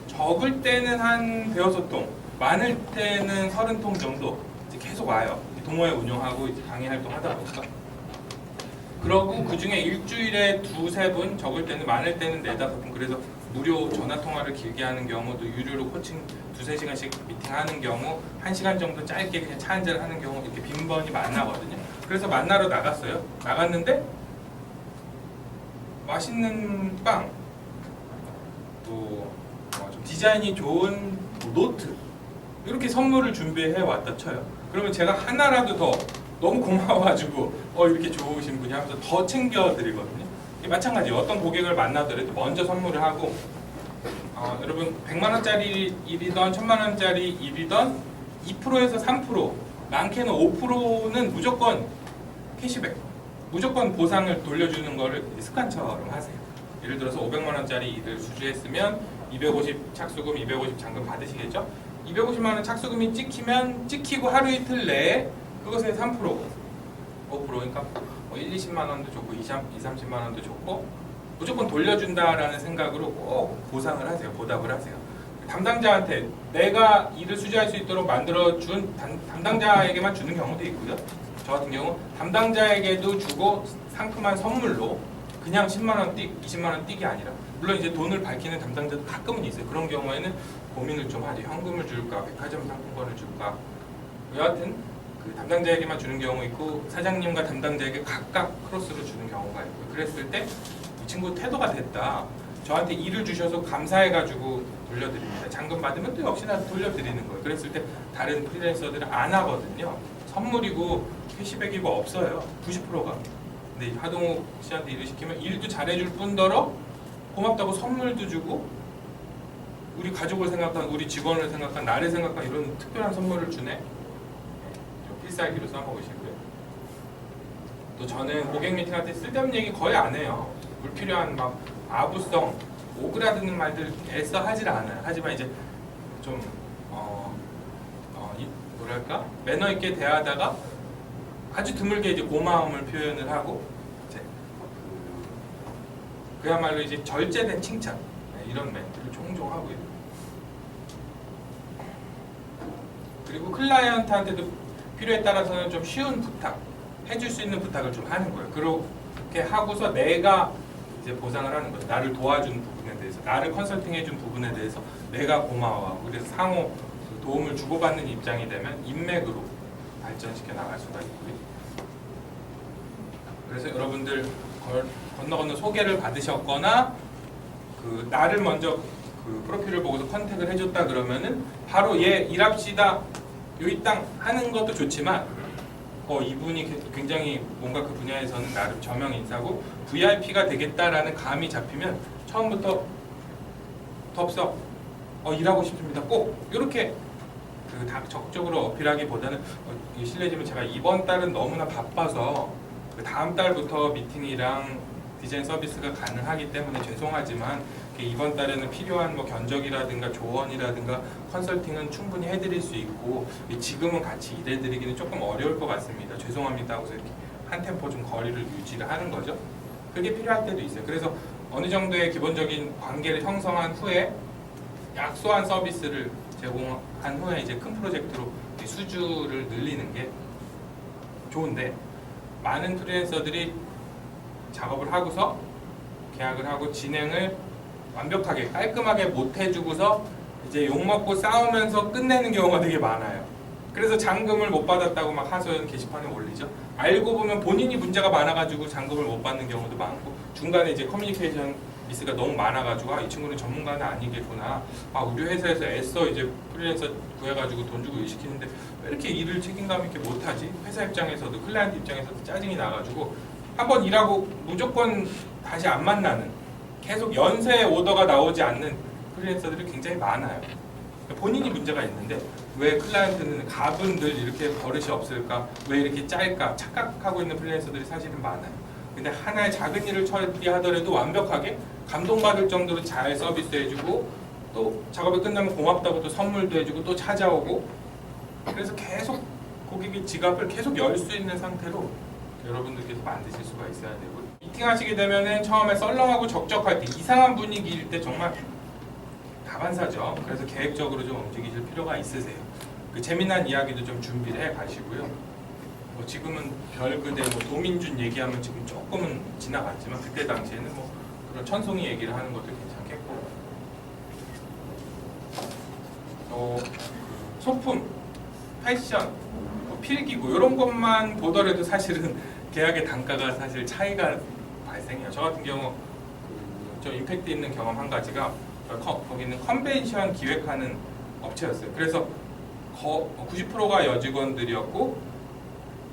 Speaker 1: 적을 때는 한 대여섯 통, 많을 때는 30통 정도 이제 계속 와요. 동호회 운영하고 이제 강의 활동하다 보니까. 그러고 그 중에 일주일에 2-3분, 적을 때는 많을 때는 4-5분 그래서 무료 전화 통화를 길게 하는 경우 또 유료로 코칭 2-3시간씩 미팅하는 경우 1시간 정도 짧게 그냥 차 한잔 하는 경우 이렇게 빈번히 만나거든요. 그래서 만나러 나갔어요. 나갔는데 맛있는 빵, 또 좀 디자인이 좋은 노트 이렇게 선물을 준비해 왔다 쳐요. 그러면 제가 하나라도 더 너무 고마워가지고 이렇게 좋으신 분이 하면서 더 챙겨드리거든요. 마찬가지예요. 어떤 고객을 만나더라도 먼저 선물을 하고 여러분 100만원짜리 일이던 1000만원짜리 일이던 2%에서 3% 많게는 5%는 무조건 캐시백 무조건 보상을 돌려주는 거를 습관처럼 하세요. 예를 들어서 500만원짜리 일을 수주했으면 250 착수금, 250 잔금 받으시겠죠? 250만원 착수금이 찍히고 하루 이틀 내에 그것의 3%, 5%니까 1-20만원도 좋고 2-30만원도 좋고 무조건 돌려준다라는 생각으로 꼭 보상을 하세요. 보답을 하세요. 담당자한테 내가 일을 수주할 수 있도록 만들어준 담당자에게만 주는 경우도 있고요. 저 같은 경우 담당자에게도 주고 상큼한 선물로 그냥 10만원 띡, 20만원 띡이 아니라 물론 이제 돈을 밝히는 담당자도 가끔은 있어요. 그런 경우에는 고민을 좀 하죠. 현금을 줄까, 백화점 상품권을 줄까. 여하튼 그 담당자에게만 주는 경우 있고 사장님과 담당자에게 각각 크로스로 주는 경우가 있고 그랬을 때 이 친구 태도가 됐다. 저한테 일을 주셔서 감사해가지고 돌려드립니다. 잔금 받으면 또 역시나 돌려드리는 거예요. 그랬을 때 다른 프리랜서들은 안 하거든요. 선물이고 캐시백이고 없어요. 90%가. 근데 하동욱 씨한테 일을 시키면 일도 잘해줄 뿐더러 고맙다고 선물도 주고 우리 가족을 생각한, 우리 직원을 생각한, 나를 생각한 이런 특별한 선물을 주네. 좀 필살기로 써먹으시고요. 또 저는 고객 미팅할 때 쓸데없는 얘기 거의 안 해요. 불필요한 막 아부성, 오그라드는 말들 애써 하질 않아요. 하지만 이제 좀 뭐랄까 매너 있게 대하다가 아주 드물게 이제 고마움을 표현을 하고 이제 그야말로 이제 절제된 칭찬 이런 멘트를 종종 하고요. 그리고 클라이언트한테도 필요에 따라서는 좀 쉬운 부탁, 해줄 수 있는 부탁을 좀 하는 거예요. 그렇게 하고서 내가 이제 보상을 하는 거죠. 나를 도와준 부분에 대해서, 나를 컨설팅해준 부분에 대해서 내가 고마워하고, 그래서 상호 도움을 주고받는 입장이 되면 인맥으로 발전시켜 나갈 수가 있고요. 그래서 여러분들 건너 소개를 받으셨거나 그 나를 먼저 그 프로필을 보고서 컨택을 해줬다 그러면은 바로 얘 일합시다 여기 땅 하는 것도 좋지만 이분이 굉장히 뭔가 그 분야에서는 나름 저명 인사고 VIP가 되겠다라는 감이 잡히면 처음부터 덥석 일하고 싶습니다 꼭 이렇게 적극적으로 어필하기보다는 실례지만 제가 이번 달은 너무나 바빠서 그 다음 달부터 미팅이랑 디자인 서비스가 가능하기 때문에 죄송하지만 이번 달에는 필요한 뭐 견적이라든가 조언이라든가 컨설팅은 충분히 해드릴 수 있고 지금은 같이 일해드리기는 조금 어려울 것 같습니다. 죄송합니다 하고서 이렇게 한 템포 좀 거리를 유지를 하는 거죠. 그게 필요할 때도 있어요. 그래서 어느 정도의 기본적인 관계를 형성한 후에 약소한 서비스를 제공한 후에 이제 큰 프로젝트로 수주를 늘리는 게 좋은데 많은 프리랜서들이 작업을 하고서 계약을 하고 진행을 완벽하게 깔끔하게 못 해주고서 이제 욕먹고 싸우면서 끝내는 경우가 되게 많아요. 그래서 잔금을 못 받았다고 막 하소연 게시판에 올리죠. 알고 보면 본인이 문제가 많아가지고 잔금을 못 받는 경우도 많고 중간에 이제 커뮤니케이션 미스가 너무 많아가지고 이 친구는 전문가는 아니겠구나. 우리 회사에서 애써 이제 프리랜서 구해가지고 돈 주고 일 시키는데 왜 이렇게 일을 책임감 있게 못하지? 회사 입장에서도 클라이언트 입장에서도 짜증이 나가지고 한번 일하고 무조건 다시 안 만나는 계속 연쇄 오더가 나오지 않는 프리랜서들이 굉장히 많아요. 본인이 문제가 있는데 왜 클라이언트는 갑은 늘 이렇게 버릇이 없을까? 왜 이렇게 짤까? 착각하고 있는 프리랜서들이 사실은 많아요. 근데 하나의 작은 일을 처리하더라도 완벽하게 감동받을 정도로 잘 서비스해주고 또 작업이 끝나면 고맙다고 또 선물도 해주고 또 찾아오고 그래서 계속 고객의 지갑을 계속 열 수 있는 상태로 여러분들께서 만드실 수가 있어야 되고 미팅하시게 되면은 처음에 썰렁하고 적적할 때 이상한 분위기일 때 정말 다반사죠. 그래서 계획적으로 좀 움직이실 필요가 있으세요. 그 재미난 이야기도 좀 준비를 해 가시고요. 지금은 별그대 도민준 얘기하면 지금 조금은 지나갔지만 그때 당시에는 그런 천송이 얘기를 하는 것도 괜찮겠고 소품, 패션, 필기구 이런 것만 보더라도 사실은 계약의 단가가 사실 차이가 발생해요. 저 같은 경우 좀 임팩트 있는 경험 한 가지가 거기는 컨벤션 기획하는 업체였어요. 그래서 90%가 여직원들이었고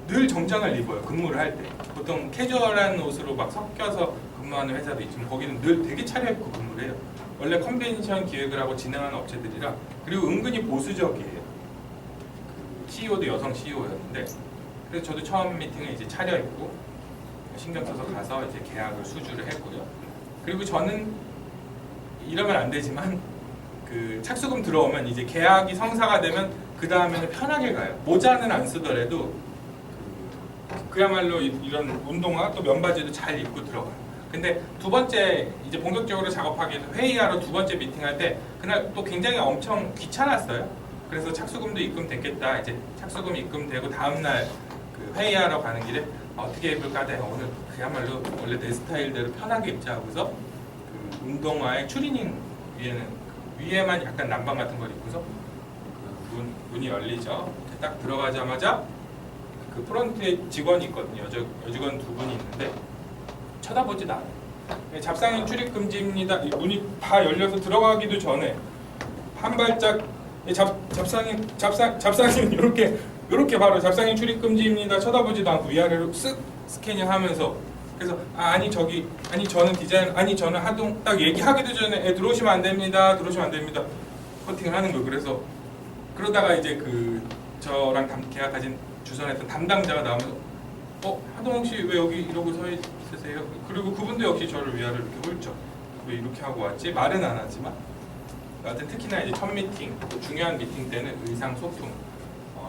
Speaker 1: 늘 정장을 입어요. 근무를 할 때. 보통 캐주얼한 옷으로 막 섞여서 근무하는 회사도 있지만 거기는 늘 되게 차려입고 근무를 해요. 원래 컨벤션 기획을 하고 진행하는 업체들이라 그리고 은근히 보수적이에요. CEO도 여성 CEO였는데 그래서 저도 처음 미팅에 이제 차려입고 신경 써서 가서 이제 계약을 수주를 했고요. 그리고 저는 이러면 안 되지만 그 착수금 들어오면 이제 계약이 성사가 되면 그 다음에는 편하게 가요. 모자는 안 쓰더라도 그야말로 이런 운동화 또 면바지도 잘 입고 들어가요. 근데 두 번째 이제 본격적으로 작업하기 위해서 회의하러 두 번째 미팅할 때 그날 또 굉장히 엄청 귀찮았어요. 그래서 착수금도 입금됐겠다. 이제 착수금 입금되고 다음날 그 회의하러 가는 길에 어떻게 입을까? 내가 오늘 그야말로 원래 내 스타일대로 편하게 입자 하고서 그 운동화에 추리닝 위에만 약간 남방 같은 걸 입고서 그 문이 열리죠. 딱 들어가자마자 그 프론트에 직원이 있거든요. 여직원 두 분이 있는데 쳐다보지도 않아요. 잡상인 출입 금지입니다. 문이 다 열려서 들어가기도 전에 한 발짝 잡상인 이렇게 바로 잡상인 출입 금지입니다. 쳐다보지도 않고 위아래로 쓱 스캐닝하면서 그래서 아니 저기 아니 저는 디자인 아니 저는 하동 딱 얘기하기도 전에 들어오시면 안 됩니다. 들어오시면 안 됩니다. 커팅을 하는 거예요. 그래서 그러다가 이제 그 저랑 계약하신 주선했던 담당자가 나오면서 하동욱 씨 왜 여기 이러고 서 있으세요? 그리고 그분도 역시 저를 위아래 이렇게 훑죠. 왜 이렇게 하고 왔지? 말은 안 하지만 하여튼 특히나 이제 첫 미팅, 또 중요한 미팅 때는 의상 소품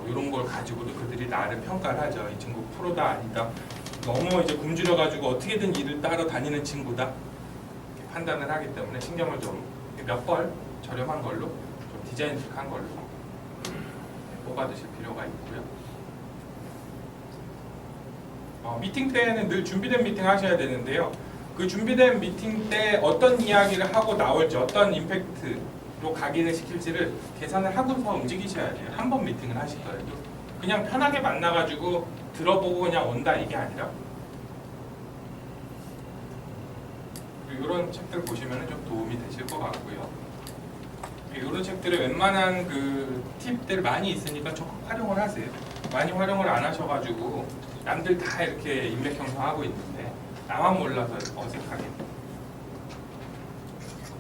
Speaker 1: 이런 걸 가지고도 그들이 나를 평가를 하죠. 이 친구 프로다 아니다. 너무 이제 굶주려가지고 어떻게든 일을 따러 다니는 친구다 이렇게 판단을 하기 때문에 신경을 좀 몇 벌 저렴한 걸로 좀 디자인틱한 걸로 뽑아두실 필요가 있고요. 미팅 때는 늘 준비된 미팅 하셔야 되는데요. 그 준비된 미팅 때 어떤 이야기를 하고 나올지 어떤 임팩트로 각인을 시킬지를 계산을 하고서 움직이셔야 돼요. 한 번 미팅을 하시더라도 그냥 편하게 만나가지고 들어보고 그냥 온다 이게 아니라 이런 책들 보시면 좀 도움이 되실 것 같고요. 이런 책들이 웬만한 그 팁들 많이 있으니까 적극 활용을 하세요. 많이 활용을 안 하셔가지고 남들 다 이렇게 인맥 형성하고 있는데 나만 몰라서 어색하게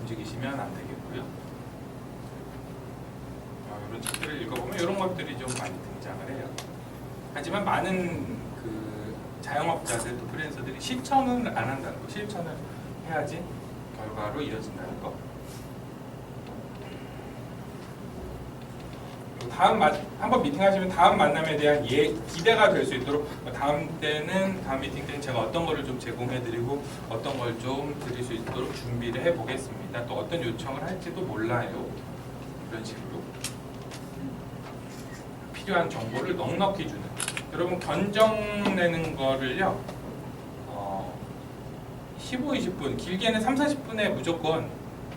Speaker 1: 움직이시면 안 되겠고요. 이런 책들을 읽어보면 이런 것들이 좀 많이 등장을 해요. 하지만 많은 그 자영업자들 또 프리랜서들이 실천은 안 한다는 거, 실천을 해야지 결과로 이어진다는 거. 한번 미팅하시면 다음 만남에 대한 기대가 될 수 있도록 다음 미팅 때는 제가 어떤 거를 좀 제공해드리고 어떤 걸 좀 드릴 수 있도록 준비를 해보겠습니다. 또 어떤 요청을 할지도 몰라요. 이런 식으로 필요한 정보를 넉넉히 주는. 여러분 견적 내는 거를요 15, 20분 길게는 3, 40분에 무조건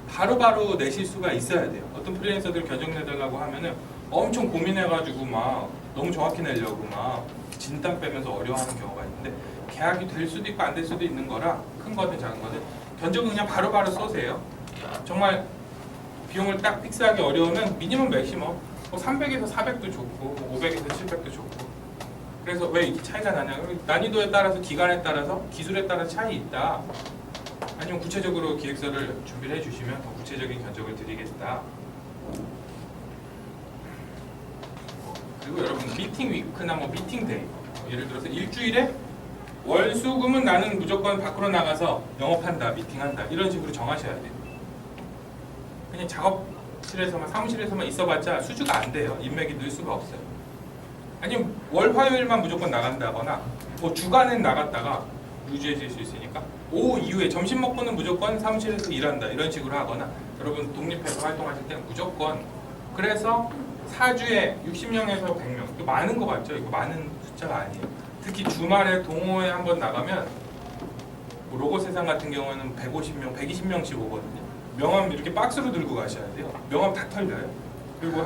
Speaker 1: 바로바로 내실 수가 있어야 돼요. 어떤 프리랜서들 견적 내달라고 하면은 엄청 고민해가지고 막 너무 정확히 내려고 막 진땀 빼면서 어려워하는 경우가 있는데 계약이 될 수도 있고 안 될 수도 있는 거라 큰 거든 작은 거든 견적은 그냥 바로바로 쏘세요. 정말 비용을 딱 픽스하기 어려우면 미니멈 맥시멈 300에서 400도 좋고 500에서 700도 좋고 그래서 왜 이렇게 차이가 나냐면 난이도에 따라서 기간에 따라서 기술에 따라 차이 있다. 아니면 구체적으로 기획서를 준비를 해주시면 더 구체적인 견적을 드리겠다. 그리고 여러분 미팅 위크나 미팅 데이 예를 들어서 일주일에 월수금은 나는 무조건 밖으로 나가서 영업한다, 미팅한다 이런 식으로 정하셔야 돼요. 그냥 작업실에서만 사무실에서만 있어봤자 수주가 안 돼요. 인맥이 늘 수가 없어요. 아니면 월 화요일만 무조건 나간다거나 주간엔 나갔다가 루즈해질 수 있으니까 오후 이후에 점심 먹고는 무조건 사무실에서 일한다 이런 식으로 하거나 여러분 독립해서 활동하실 때는 무조건 그래서 4주에 60명에서 100명 또 많은 거 맞죠? 이거 많은 숫자가 아니에요. 특히 주말에 동호회 한번 나가면 로고 세상 같은 경우는 150명, 120명씩 오거든요. 명함 이렇게 박스로 들고 가셔야 돼요. 명함 다 털려요. 그리고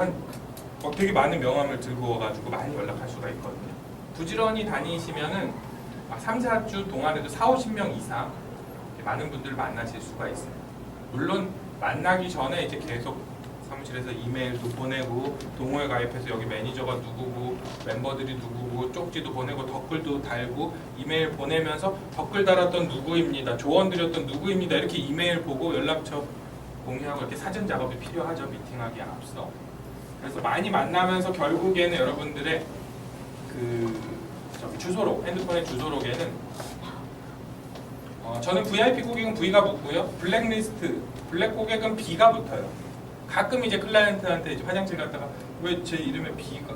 Speaker 1: 되게 많은 명함을 들고 와가지고 많이 연락할 수가 있거든요. 부지런히 다니시면은 3, 4주 동안에도 4, 50명 이상 많은 분들을 만나실 수가 있어요. 물론 만나기 전에 이제 계속 사무실에서 이메일도 보내고 동호회 가입해서 여기 매니저가 누구고 멤버들이 누구고 쪽지도 보내고 댓글도 달고 이메일 보내면서 댓글 달았던 누구입니다. 조언 드렸던 누구입니다. 이렇게 이메일 보고 연락처 공유하고 이렇게 사전 작업이 필요하죠. 미팅하기 앞서. 그래서 많이 만나면서 결국에는 여러분들의 그 주소록, 핸드폰의 주소록에는 저는 VIP 고객은 V가 붙고요. 블랙리스트, 블랙 고객은 B가 붙어요. 가끔 이제 클라이언트한테 이제 화장실 갔다가 왜 제 이름에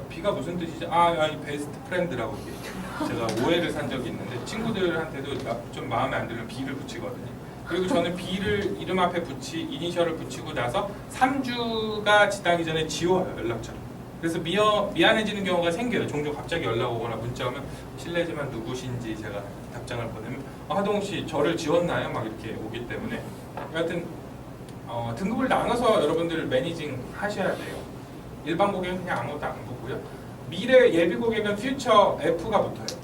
Speaker 1: B가 무슨 뜻이지? 이 베스트 프렌드라고 이게 제가 오해를 산 적이 있는데 친구들한테도 좀 마음에 안 들면 B를 붙이거든요. 그리고 저는 B를 이름 앞에 이니셜을 붙이고 나서 3주가 지나기 전에 지워요, 연락처를. 그래서 미안해지는 경우가 생겨요. 종종 갑자기 연락 오거나 문자 오면 실례지만 누구신지 제가 답장을 보내면 하동욱 씨 저를 지웠나요? 막 이렇게 오기 때문에 여하튼 등급을 나눠서 여러분들 매니징 하셔야 돼요. 일반 고객은 그냥 아무것도 안 붙고요. 미래 예비 고객은 퓨처 F가 붙어요.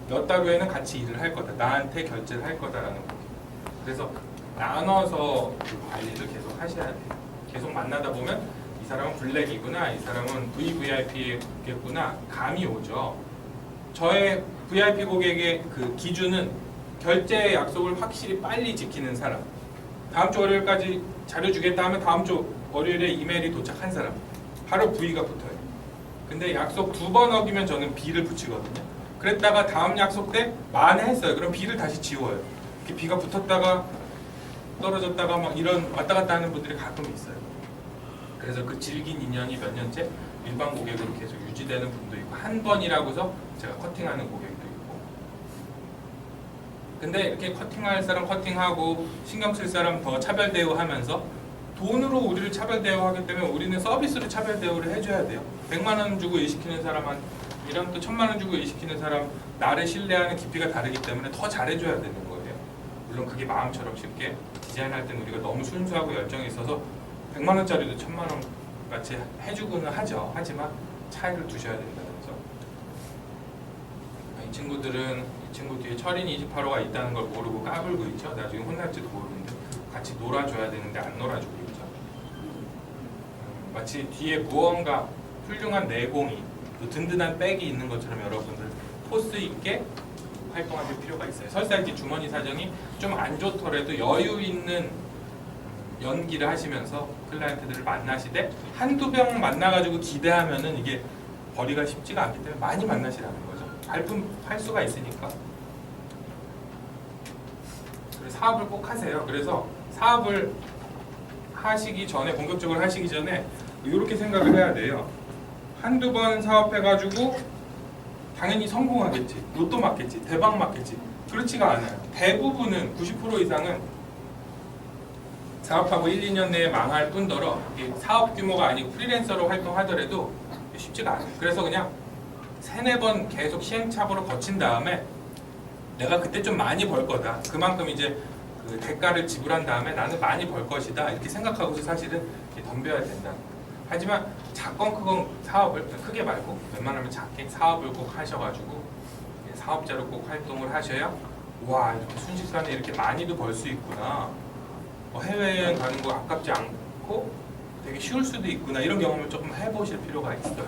Speaker 1: 몇 달 후에는 같이 일을 할 거다. 나한테 결제를 할 거다라는 고객. 그래서 나눠서 그 관리를 계속 하셔야 돼요. 계속 만나다 보면 이 사람은 블랙이구나, 이 사람은 VVIP겠구나 감이 오죠. 저의 VIP 고객의 그 기준은 결제 약속을 확실히 빨리 지키는 사람, 다음 주 월요일까지 자료 주겠다 하면 다음 주 월요일에 이메일이 도착한 사람, 바로 V가 붙어요. 근데 약속 2번 어기면 저는 B를 붙이거든요. 그랬다가 다음 약속 때 만회했어요. 그럼 B를 다시 지워요. 이렇게 B가 붙었다가 떨어졌다가 막 이런 왔다 갔다 하는 분들이 가끔 있어요. 그래서 그 질긴 인연이 몇 년째 일반 고객으로 계속 유지되는 분도 있고, 한 번이라고서 제가 커팅하는 고객도 있고. 근데 이렇게 커팅할 사람 커팅하고 신경 쓸 사람 더 차별 대우하면서 돈으로 우리를 차별 대우하기 때문에 우리는 서비스로 차별 대우를 해줘야 돼요. 100만 원 주고 일 시키는 사람이랑 또 1000만 원 주고 일 시키는 사람, 나를 신뢰하는 깊이가 다르기 때문에 더 잘해줘야 되는 거예요. 물론 그게 마음처럼 쉽게 디자인할 때는 우리가 너무 순수하고 열정이 있어서 100만 원짜리도 1000만 원 같이 해주고는 하죠. 하지만 차이를 두셔야 된다는 거죠. 이 친구 뒤에 철인 28호가 있다는 걸 모르고 까불고 있죠. 나중에 혼날지도 모르는데 같이 놀아줘야 되는데 안 놀아주고 있죠. 마치 뒤에 무언가 훌륭한 내공이 또 든든한 백이 있는 것처럼 여러분들 포스 있게 활동하실 필요가 있어요. 설사 이제 주머니 사정이 좀 안 좋더라도 여유 있는 연기를 하시면서 클라이언트들을 만나시되 한두 병 만나가지고 기대하면은 이게 벌이가 쉽지가 않기 때문에 많이 만나시라는 거죠. 발품할 수가 있으니까. 그래서 사업을 꼭 하세요. 그래서 사업을 하시기 전에, 본격적으로 하시기 전에 이렇게 생각을 해야 돼요. 한두 번 사업해가지고 당연히 성공하겠지, 로또 맞겠지, 대박 맞겠지. 그렇지가 않아요. 대부분은 90% 이상은 사업하고 1, 2년 내에 망할 뿐더러 사업 규모가 아니고 프리랜서로 활동하더라도 쉽지가 않아요. 그래서 그냥 3, 4번 계속 시행착오를 거친 다음에 내가 그때 좀 많이 벌 거다. 그만큼 이제 그 대가를 지불한 다음에 나는 많이 벌 것이다. 이렇게 생각하고서 사실은 이렇게 덤벼야 된다. 하지만 작건 크건 사업을 크게 말고 웬만하면 작게 사업을 꼭 하셔가지고 사업자로 꼭 활동을 하셔야 와, 이렇게 순식간에 이렇게 많이도 벌 수 있구나. 해외여행 가는 거 아깝지 않고 되게 쉬울 수도 있구나. 이런 경험을 조금 해보실 필요가 있어요.